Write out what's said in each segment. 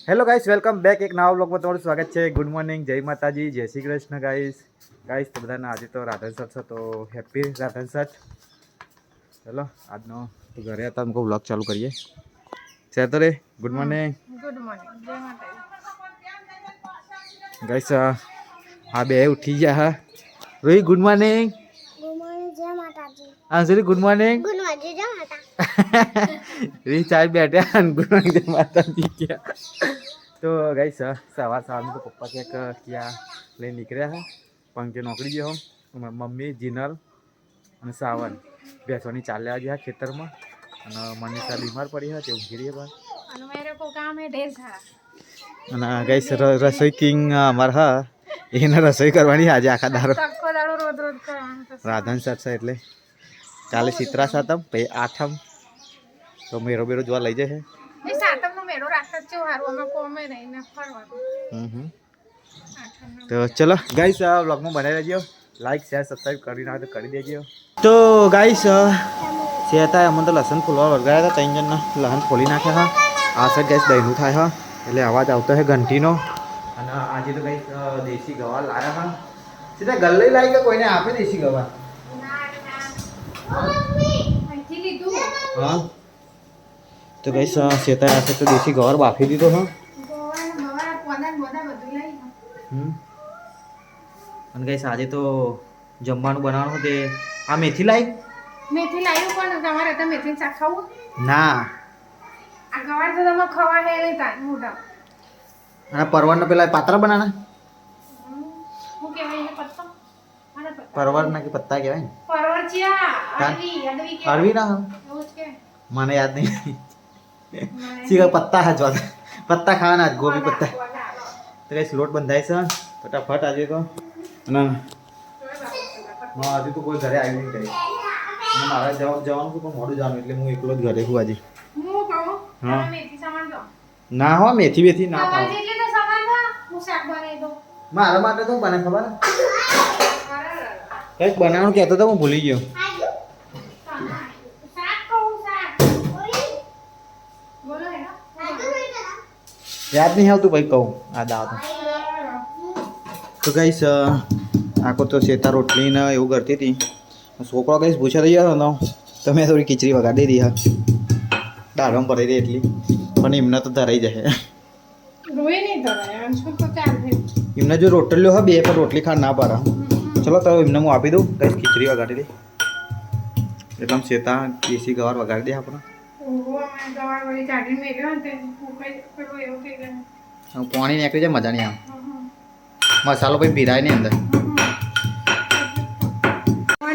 Hello guys, welcome back એક નવા બ્લોગમાં તમારું સ્વાગત છે. ગુડ મોર્નિંગ, જય માતાજી, જય શ્રી કૃષ્ણ ગાઈસ. તો બધાને આજે તો રાધન સટ છે, તો હેપી રાધન સટ. ચલો આજનો તો ઘરે હતા, અમકો બ્લોગ ચાલુ કરીએ. તો રે ગુડ મોર્નિંગ. ગુડ મોર્નિંગ, જય માતાજી ગાઈસ. હા બે ઉઠી ગયા હા. રોહી ગુડ મોર્નિંગ. ગુડ મોર્નિંગ, જય માતાજી. અંજલિ ગુડ મોર્નિંગ. ગુડ મોર્નિંગ, જય માતા. રી ચાર બેઠા ગુડ મોર્નિંગ જય માતાજી ક્યાં. તો ગાઈસ સવારમાં તો પપ્પા ક્યાંક ક્યાં લઈને નીકળ્યા હા, પણ કે નોકરી ગયો મમ્મી જીનલ અને સાવન બેસવાની ચાલ્યા ગયા ખેતરમાં. અને મનીષા બીમાર પડી હતી, ઊંઘી રહી પણ. અને ગાઈસ રસોઈ કિંગ અમારા હા, એને રસોઈ કરવાની આજે આખા દારો રાધન સટ છે એટલે. કાલે ચિત્રા સાતમ પછી આઠમ તો મેરો બેરો જોવા લઈ જાય. તો ચલો ગાઈસ, વ્લોગમાં બનાવી દેજો, લાઈક શેર સબસ્ક્રાઈબ કરી નાખો તો કરી દેજો. તો ગાઈસ સેતા અમને તો લસણ ફોલવા વળગાયા હતા, ત્રણ જણના લસણ ફોલી નાખ્યા હા. આ સાઈડ ગાઈસ દહીંનું થાય હા, એટલે અવાજ આવતો છે ઘંટીનો. અને આજે તો ગાઈસ દેશી ગવા લાવ્યા હા. સીધા ગલ્લે લાવી કે કોઈને આપે દેશી ગવા? હા તો ગાઈસ સેતા આ તો દેશી ગવાર બાફી દીધો હા. અને ગાઈસ આજે તો જમવાનું બનાવવાનું તે આ મેથી લાવી. મેથી લાવ્યું પણ તમારે તો મેથી શાક ખાવું? ના, આ ગવાર તો તમે ખવા હે નહીં તા મોટા. અને પરવરનો પેલા પાત્રા બનાના. હું કહેવાય પત્તો? પરવર ના કે પત્તા કહેવાય ને? પરવરચિયા અડવી કે અરવી ના એવું જ કે મને યાદ નહીં. સીધા પત્તા હાજવા પત્તા ખાવાના ગોબી પત્તા. તો ગાઈસ લોટ બંધાય છે ફટાફટ આજે તો. અને આજે તો કોઈ ઘરે આવ્યું નહીં કરી. અને મારે જવાનું પણ મોડું જવાનું, એટલે હું એકલો જ ઘરે છું આજે. હું કહું હા. તમે મેથી સામાન દો. ના હો, મેથી બેથી ના તમારે ખાવ. જેટલી તો સામાન દો, હું શાક બનાવી દઉં. મારા માટે તો બને ખબર કંઈક બનાવવાનું કહેતો તો હું ભૂલી ગયો. શાક કહું શાક. બોલો હે ના. યાદ નહીં આવતું ભાઈ કહું આ દાવ તો ગાઈસ આખો તો શેતા રોટલી ને એવું કરતી હતી. છોકરો ગાઈસ પૂછા થઈ ગયો હતો તો મેં થોડી ખીચડી વગાડી દીધી હા. દાળમાં પડી રહી એટલી, પણ એમને તો ધરાઈ જાય. રોઈ નહીં ધરાય, અંશુ તો ચાલે. એમને જો રોટલીઓ હોય બે પણ રોટલી ખા ના પાડે. ચલો તો એમને હું આપી દઉં ગાઈસ, ખીચડી વગાડી દઈ. એકદમ શેતા દેશી ગવાર વગાડી દે આપણે. ગવાર વળી કાઢીને મેલ્યો ને તે પેલું એવું થઈ ગયું. પાણી નીકળી જાય, મજા નહીં આવે. મસાલો પછી પીરાય નહીં અંદર.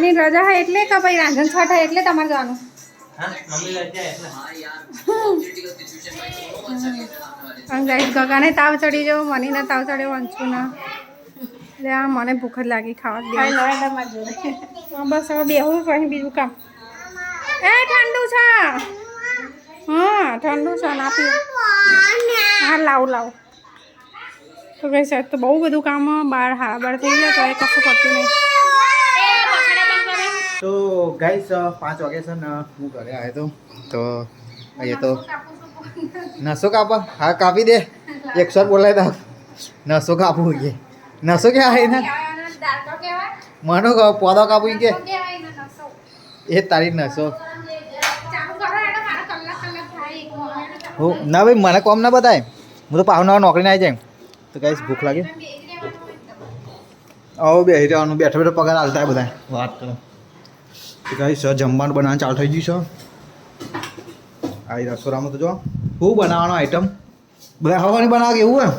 ની રજા હોય એટલે કે ભાઈ રાંધણ છઠ હોય એટલે તમારે જવાનું. ગગાને તાવ ચડી જાવ, મનીને તાવ ચડ્યો, અંશુના. એટલે આ મને ભૂખ જ લાગી ખાવા દે. બસ હવે બેહું પછી બીજું કામ. એ ઠંડુ છે. હા ઠંડુ છે, ના પીવું. હા લાવ. તો કઈ સાહેબ તો બહુ બધું કામ બાર હારાબાર થઈ ગયા, તો એ કશું કરતું નહીં. તો ગાઈસ 5 વાગે છે ને હું ઘરે આવ્યો તો અહીંયા તો નસો કાપા. હા કાપી દે, 100 બોલાય તો નસો કાપવું કે નસો કે આવે ને મનો પોદો કાપવું કે એ તારી નસો. ના ભાઈ મને કોમ ના બતાય, હું તો પાવના નોકરીને આવી જાય. તો ગાઈસ ભૂખ લાગે, આવો બેસી રહેવાનું, બેઠો પગાર હાલતા બધા વાત કરો. તો ગાઈસ જમવાનું બનાવવાનું ચાલુ થઈ ગયું છે. આ રસોડામાં તો જો શું બનાવવાનો આઈટમ બધા હવાની બનાવો કે એવું એમ.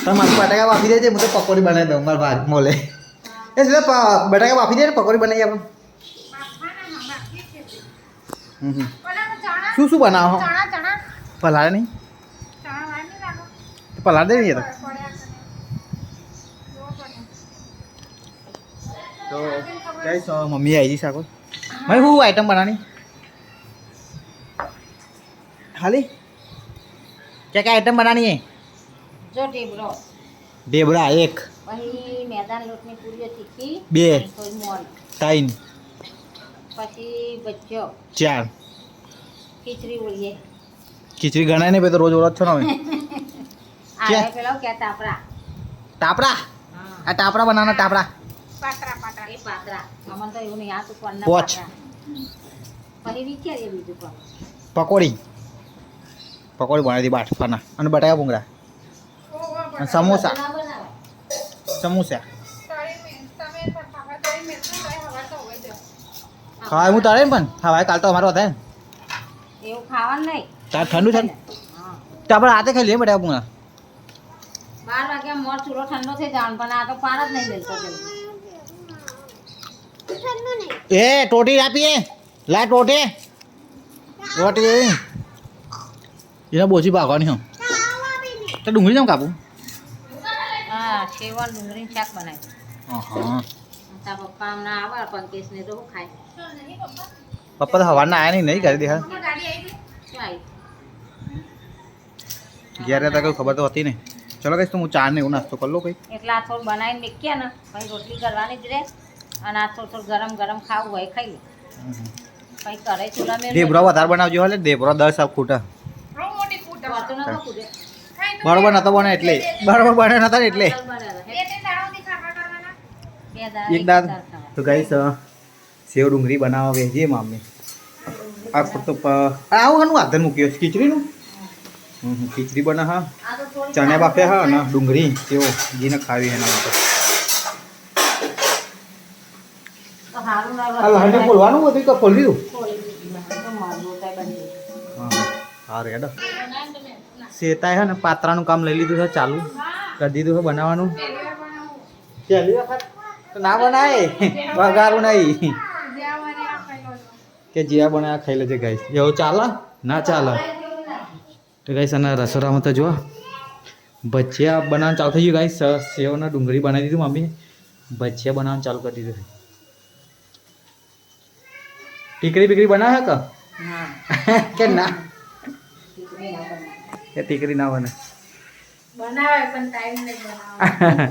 તમે મારી બટાકા વાપી દેજે, હું તો પકોડી બનાવી દઉં મારા ભાત મોલે. એ સીધા બટાકા વાપી દે ને પકોડી બનાવી આપણે. શું બનાવો? પલાળે નહીં પલાળ દે નહીં તો ગાઈસ મમ્મી આવી જઈ શાકો. ભાઈ શું આઈટમ બનાવવાની ખાલી क्या क्या आइटम बनानी है? जो ढेबरो ढेबरा एक, પછી મેદાન લોટની પૂરીઓ તીખી 2 થોડી મોણ, 3 પછી બચ્ચો, 4 ખીચડી ઓળીએ. ખીચડી ગણાય નહીં ભાઈ, તો રોજ ઓળખ છો ને હવે. આ પેલા કે તાપરા टापरा आ टापरा बनाना टापरा પાતરા પાતરા એ પાતરા અમન તો એવું નહીં આ તો કોણના પોચ. પાતરા પછી વિચારીએ બીજું કોણ पकोड़ी पकोड़ी बनाई दी बाटफाना અને બટાકા ભૂંગળા અને સમોસા ના બનાવે સમોસા તમે ખાવા તળી મેં હવા તો હોય જ ખાવા હું તારે પણ ખાવા કાલ તો અમારો હતા ને એવું ખાવાનું નહીં તાર ઠંડુ છે ને હા તો આપણે રાતે ખાઈ લઈએ બટાકા ભૂંગળા 12 વાગ્યા મોર ચૂલો ઠંડો થઈ જવાનો પણ આ તો પાર જ નહીં મેલતો જલ્દી એ ટોટી આપીએ લા ટોટી ટોટી એને બોચી ભાગવાની હું તો ડુંગળી કેમ કાપું હા શેવન ડુંગળીનું શાક બનાવી હા તારા પપ્પા હમણાં આવે પંકેશને તો શું ખાય પપ્પા તો હવારના આયા નહીં ઘરે દેખા શું આવી ઘેર હતા કોઈ ખબર તો હતી નહીં ચલો કઈશ તો હું ચા ને એવું નાસ્તો કરી લો કઈ એટલે આ થોડું બનાવીને મૂકીએ ને પછી રોટલી કરવાની જ રહે અને આ થોડું ગરમ ગરમ ખાવું હોય ખાઈ લે પછી કરે ચૂલા મેં દેબરો વધારે બનાવજો હાલે દેબરો 10 આપ ખૂટા બહુ મોટી ફૂટ વાતો નતો કૂદે બરોબર નતો બને એટલે બરોબર બને નતા ને એટલે બે ત્રણ દાડોથી ખાવા કરવાના બે દાડા એક દાદ તો ગાઈસ સેવ ડુંગળી બનાવવા વેજીએ મામી આ ફોટો આવું હનું આધર મૂક્યો છે ખીચડીનું ખીચડી બના હા આ તો થોડી ચણા બાફે હા ને ડુંગળી સેવ જીને ખાવી એના માટે તો હારું ના આ લહંડી ખોલવાનું હતું કે ખોલી દીધું તો મારું લોટાઈ બની હા રેડ શેતાય હે ને પાત્રાનું કામ લઈ લીધું છે ચાલુ કરી દીધું છે બનાવવાનું પહેલી વખત તો ના બનાય વઘારું નહીં કે જ્યાં બનાવ્યા ખાઈ લેજે ગાઈસ એવું ચાલે ના ચાલે તો ગાઈસ અને રસોડામાં તો જો ભજીયા બનાવવાનું ચાલુ થઈ ગયું ગાઈસ સેવ ને ડુંગળી બનાવી દીધું મમ્મી ભજીયા બનાવવાનું ચાલુ કરી દીધું ટીકરી બીકરી બનાવે કે હા કે ના એ ટીકરી ના બને બનાવે પણ ટાઈમ નહીં બનાવવાનો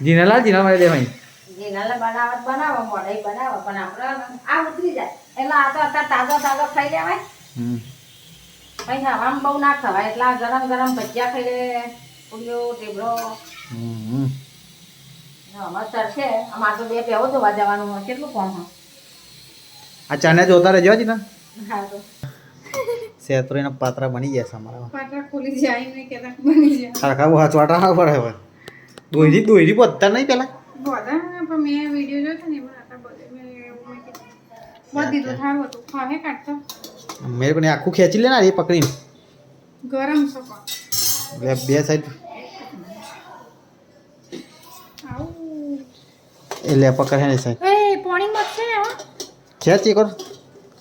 જીનાલાલ જીના મારી દે ભાઈ જીનાલે બનાવત બનાવો મોઢાઈ બનાવો પણ આપણે આ ઉતરી જાય એટલે આ તો અત્યારે તાજો તાજો ખાઈ લેવાય પછી હવામાં બહુ ના ખવાય એટલે આ ગરમ ગરમ ભજીયા ખાઈ લે પૂરીઓ ઢેબરો અમારે સર છે અમારે તો બે પેવો ધોવા જવાનું હોય કેટલું કામ હોય આ ચાને જોતા રહેજો જીના હા તો સેતરીના પાત્રા બની ગયા છે અમારા પાત્રા ખોલી જાય ને કેતા બની જાય સરખા બહુ હાચવાટા ના પડે હવે દોરી બધા નહીં પેલા બધા પણ મેં વિડીયો જોયો હતો ને એમાં હતા બધે મેં એવું મેં કીધું બધી તો થારું હતું ખાવે કાઢતો મેરે કોને આખું ખેંચી લે ને એ પકડીને ગરમ છે પણ એટલે બે સાઈડ આવું એટલે પકડ હે ને સાઈડ એ પોણી મત છે હો ખેંચી કર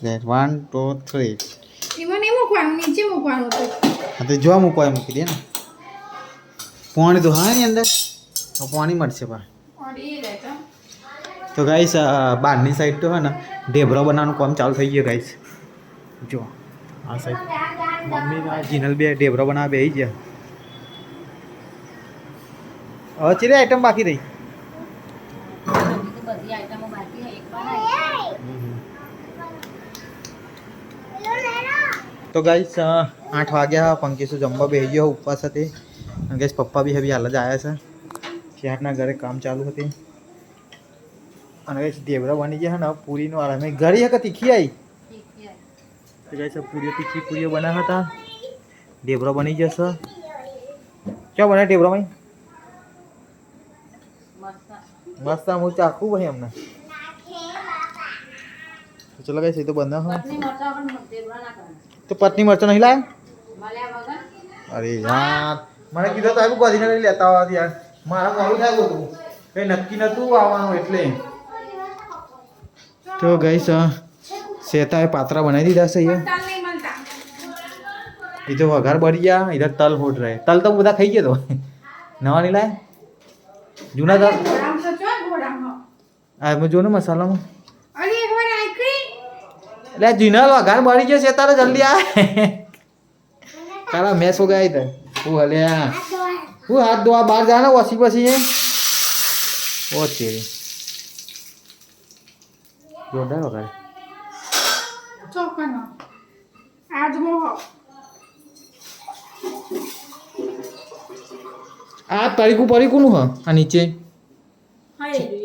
1 2 3 એમાં નહીં મૂકવાનું નીચે મૂકવાનું હતું હા તો જો મૂકવા મૂકી દે ને પાણી તો હા ની અંદર તો પાણી મળશે પા ઓડી રહેતો તો ગાઈસ બહારની સાઈડ તો હે ને ઢેબરો બનાવવાનું કામ ચાલુ થઈ ગયું ગાઈસ જો આ સાઈડ મમ્મી ના જીનલ બે ઢેબરો બનાવવા બેસી ગયા હવે ચીરે આઈટમ બાકી રહી બધી આઈટમો બાકી હોય એક બનાવી તો ગાઈસ 8 વાગ્યા પંકીશું જમવા બેસી ગયો ઉપવાસ હતી અને ગાઈસ પપ્પા બી હવે હાલ જ આવ્યા છે શેઠના ઘરે કામ ચાલુ હતી અને ગાઈસ ઢેબરા બની ગયા ને પૂરીનો આરામ ઘરે એક તીખી આવી તો ગાઈસ પૂરીઓ તીખી પૂરીઓ બનાવ્યા હતા ઢેબરો બની જશે ક્યાં બને ઢેબરો ભાઈ મસ્ત હું ચાખું ભાઈ અમને તો ચલો ગાઈસ એ તો બના હા પત્ની મરચા પણ ઢેબરા ના કરવાના તો પત્ની મરચો નહીં લાયા મળ્યા વગર અરે યાર મને કીધું તો આવ્યું ગોધીને લઈ લેતા આવવા યાર મારા મોડું થાય હતું કઈ નક્કી નતું આવવાનું એટલે તો ગઈશ શેતાએ પાત્રા બનાવી દીધા છે અહીંયા તાલ નહીં મળતા એ તો વઘાર બળી ગયા ઇધર તલ હોટ રહે તલ તો બધા ખાઈ ગયો તો નવા નહીં લાય જૂના તલ ઘોડામ તો ચો ઘોડામ હો આ જો ને મસાલામાં અરે એકવાર આઈક્રી એટલે જીનલ વઘાર બળી ગયો શેતારે જલ્દી આ તારા મેસ હો ગયા ઇધર હું હલ્યા હું હાથ ધોવા બહાર જા ને વસી પછી એ ઓ તેરી જોરદાર વઘાર ચોકનો આજમો હો આ તરીકું પરીકું નું હ આ નીચે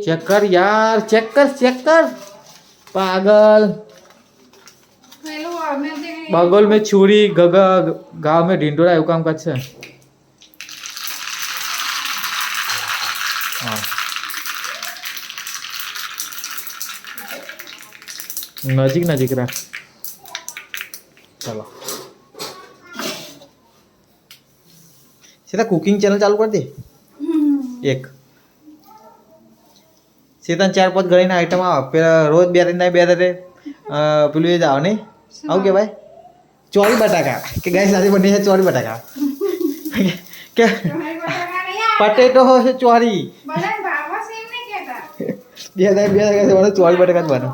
ચેક કર યાર ચેક કર पागल बगल में छुरी गगा गांव में ढिंडोरा એવું કામ કરશે નજીક રાખ चलो सीधा कुकिंग चैनल चालू कर दे एक सीधा 4-5 घड़ी आइटम आवे पेला रोज બે રે પેલું એ જાવ નહીં આવું કે ભાઈ ચોરી બટાકા કે ગાઈસ આજે બની છે ચોરી બટાકા કે પટેટો છે ચોરી બે ચોરી બટાકા જ બનો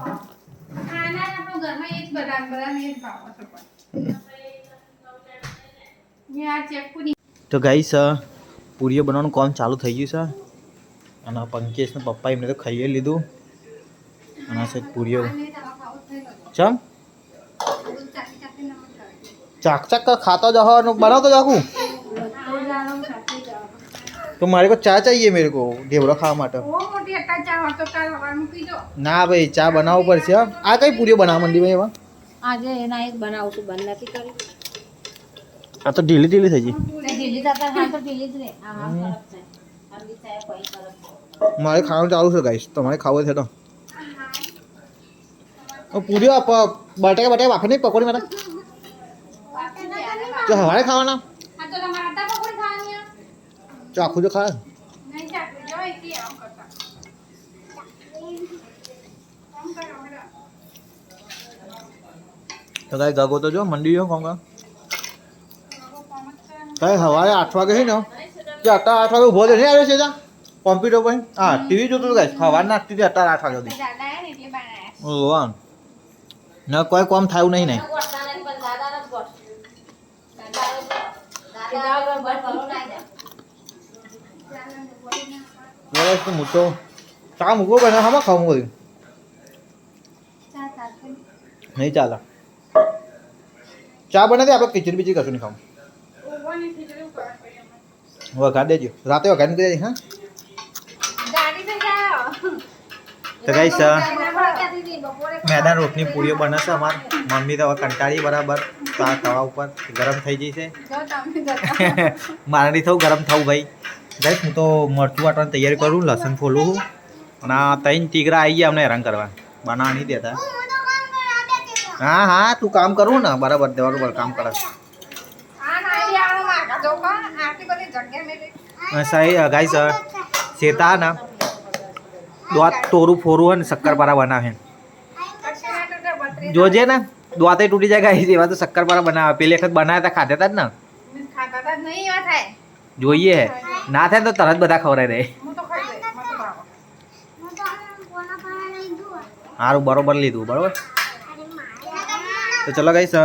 તો ગાઈસ પૂરીઓ બનાવવાનું કામ ચાલુ થઈ ગયું છે અને પંકેશ ને પપ્પા એમને તો ખાઈ લીધું અને આ સાઈડ પૂરીઓ ચમ ચાક खाता जाओ और बनाओ जाकू तो मारे को चा चाहिए मेरे को ढेबरा खावा માટે ના ભાઈ ચા બનાવવું પડશે આ કઈ પૂરીઓ બનાવવા માંડી ભાઈ એમાં આજે એના એક બનાવું છું બંધ નથી કરી આ તો ઢીલી થઈ ગઈ ઢીલી થતા હા તો ઢીલી જ રે આ ખરાબ છે અરબી ચાય કોઈ ખરાબ મારે ખાવાનું ચાલુ છે ગાઈસ તમારે ખાવું છે તો પૂરીઓ બટાકા વાફે નહીં પકોડી માટે તો હવારે ખાવાના ચાખું જો ખાય તો કઈ ગગો તો જો મંડી જો કોંગા કઈ હવારે 8 વાગે છે ને કે અત્યારે 8 વાગે ઉભો છે નહીં આવ્યો છે જા કોમ્પ્યુટર પર હા ટીવી જોતો તો ગાઈસ સવારના 8 થી અત્યારે 8 વાગે સુધી ઓવાન ના કોઈ કામ થયું નહીં તો મૂકો ચા મૂકો બને હા ખાવું બધું નહીં ચાલે ચા બને આપણે ખીચડી બીજી કશું નહીં ખાવું વઘાર દેજો રાતે વઘાર નીકળી જાય હા તો ગાઈસ મેદાન રોટની પૂરીઓ બને છે અમાર મમ્મી તો કંટાળી બરાબર તવા ઉપર ગરમ થઈ જશે મારે નહીં થવું ગરમ થવું ભાઈ ગાઈસ હું તો મરચું વાટવાની તૈયારી કરું લસણ ફોલું અને આ 3 ટીગરા આવી ગયા અમને હેરાન કરવા બનાવવા નહીં દેતા હા તું કામ કરું ને બરાબર બરાબર કામ કરે સહી ગાઈસ સેતા ના દોત તોરું ફોરું હોય ને શક્કરપારા બનાવે જોજે ને દોતે તૂટી જાય ગાઈસ એવા તો શક્કરપારા બનાવે પેલી વખત બનાવ્યા હતા ખાધા હતા જ ને જોઈએ ના થાય તો તરત બધા ખવડાવી દે સારું બરોબર લીધું બરોબર તો ચલો ગાઈસ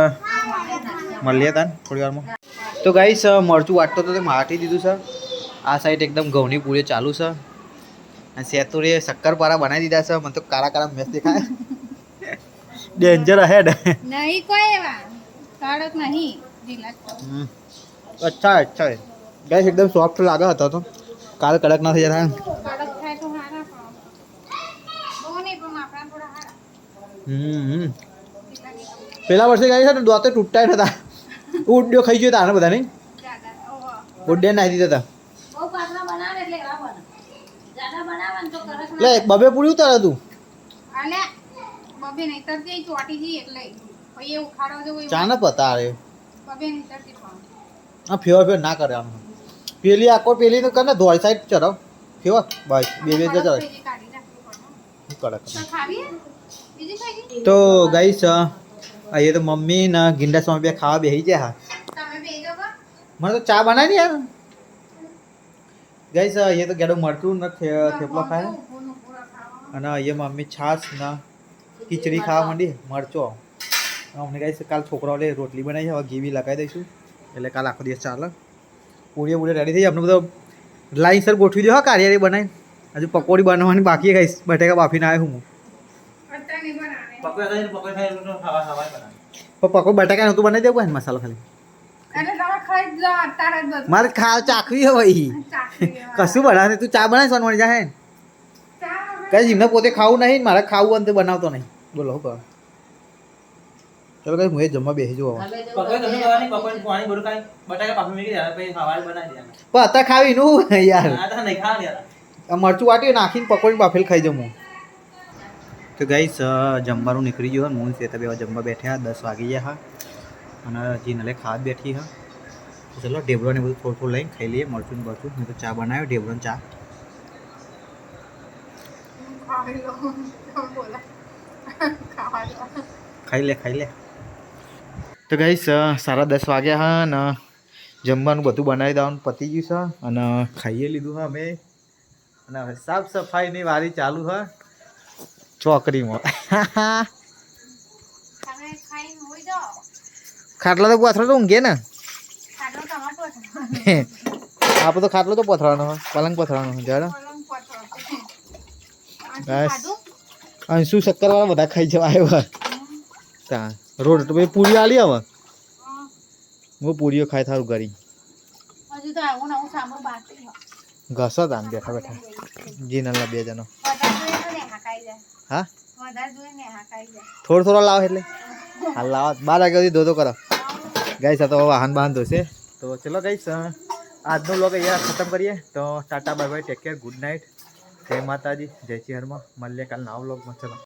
મળીએ તાન થોડી વારમાં તો ગાઈસ મરચું વાટતો તો તે માટી દીધું છે આ સાઈડ એકદમ ઘઉંની પૂરી ચાલુ છે અને સેતુરે શક્કરપારા બનાવી દીધા છે મને તો કાળા મેચ દેખાય ડેન્જર હેડ નહીં કોઈ એવા કડક નહીં ઢીલા અચ્છા ગાઈસ એકદમ સોફ્ટ લાગે હતો તો કાલ કડક ના થઈ જાય કડક થાય તો હારા ખાવ બહુ નહીં પણ આપણા થોડા હારા પેલા વર્ષે ગાઈસ ને દોતે તૂટતા હતા ઉડ્યો ખાઈ ગયો તાને બધા નહીં ઉડ્યા નાખી દીધા બહુ પાતળા બનાવે એટલે એવા બને જ્યાદા બનાવન તો કરક લે બબે પૂરી ઉતાર તું આલે બબે નહીં તરતી ચોટી જી એટલે પછી એ ઉખાડો જો ચા ન પતા રે બબે નહીં તરતી પણ આ ફેવર ના કરે આમ પેલી આકો પેલી તો કને ધોળ સાઈડ ચરાવ ફેવર બસ બે ચરાવ કડક તો ગાઈસ ये तो मम्मी ना गिंडा समय पे खावा बेही जा हा મને તો ચા બનાવી યાર ગાઈસ ये तो ગેડો મરતું ન થેપલો ખાય અને ये મમ્મી છાસ ના ખીચડી ખાવા માંડી મરચો અમને ગાઈસ કાલ છોકરાઓને રોટલી બનાવી છે હવે ઘી બી લગાવી દઈશું એટલે કાલ આખો દિવસ ચાલે પૂરી રેડી થઈ આપણે બધો લાઈન સર ગોઠવી દો હા કારિયારી બનાવી હજુ પકોડી બનાવવાની બાકી ગાઈસ બટેકા બાફીને આવ્યો હું પકોડી બટાકા નહોતું બનાવી દેવું ને મસાલો ખાલી એટલે તમે ખાઈ જ લો અત્યારે જ બધું. મારે ચાખવી હે ભાઈ ચાખરી વાળા. કશું બનાવે તું ચા બનાવીશ મળી જાય ચા હવે કઈ જીમને પોતે ખાવું નહીં મારે ખાવું અંતે બનાવતો નહીં બોલો હું કહો ચલો કઈ હું એ જમવા બેસી જવું હવે. હવે જો પકોડી તમે કરવાની પકોડી પાણી ભરું કાંઈ બટાકા પાપડી મૂકી દેવાના પછી સવારે બનાવી દેવાના પણ અત્યારે ખાવી નું યાર આ તો નહીં ખાવાની યાર આ મરચું વાટી નાખીને પકોડી બાફેલ ખાઈ જાઉં હું તો ગાઈસ જમવાનું નીકળી ગયું હું છે બે જમવા બેઠ્યા 10 વાગી ગયા હા અને હજી નલે ખાવા બેઠી હા તો ચલો ઢેબરો ને બધું થોડું થોડું લઈને ખાઈ લઈએ મરચું ને બરચું મેં તો ચા બનાવ્યો ઢેબરો ને ચા ખાઈ લો તમે બોલા ખાવા દો. ખાઈ લે તો ગાઈસ 10:30 વાગ્યા હા ને જમવાનું બધું બનાવી દેવાનું પતી ગયું છે અને ખાઈએ લીધું હા અમે અને હવે સાફ સફાઈની વારી ચાલુ હા ચોકડીમાં તમે ખાઈને હોઈ જાઓ. ખાટલા તો પથરો તો ઊંઘે ને ખાટલો તમારો પથરો. આપણે તો ખાટલો તો પથરાનો હોય પલંગ પથરાનો હોય જાડો પલંગ પથરો. બસ અંશુ શક્કરવાળા બધા ખાઈ જવા આવ્યો તા રોડ તો ભાઈ પૂરી આલી હવે હું પૂરીઓ ખાઈ થારું ગરી હજુ તો આવું નવું સાંભળું બાકી છે. ઘસો તાન બેઠા બેઠા જીનલના બે જણો વધારે જોઈએ તો ને હાકાઈ જાય. હા વધારે જોઈએ ને હાકાઈ જાય. થોડો લાવો એટલે હાલ લાવો 12 વાગ્યા સુધી ધોધો કરો ગાઈસ આ તો વાહન બાંધ ધોશે તો ચલો ગાઈસ આજનો વ્લોગ અહીંયા ખતમ કરીએ તો Tata bye bye take care good night જય માતાજી જય શ્રી હનુમાન મળીએ કાલ નવા વ્લોગમાં ચલો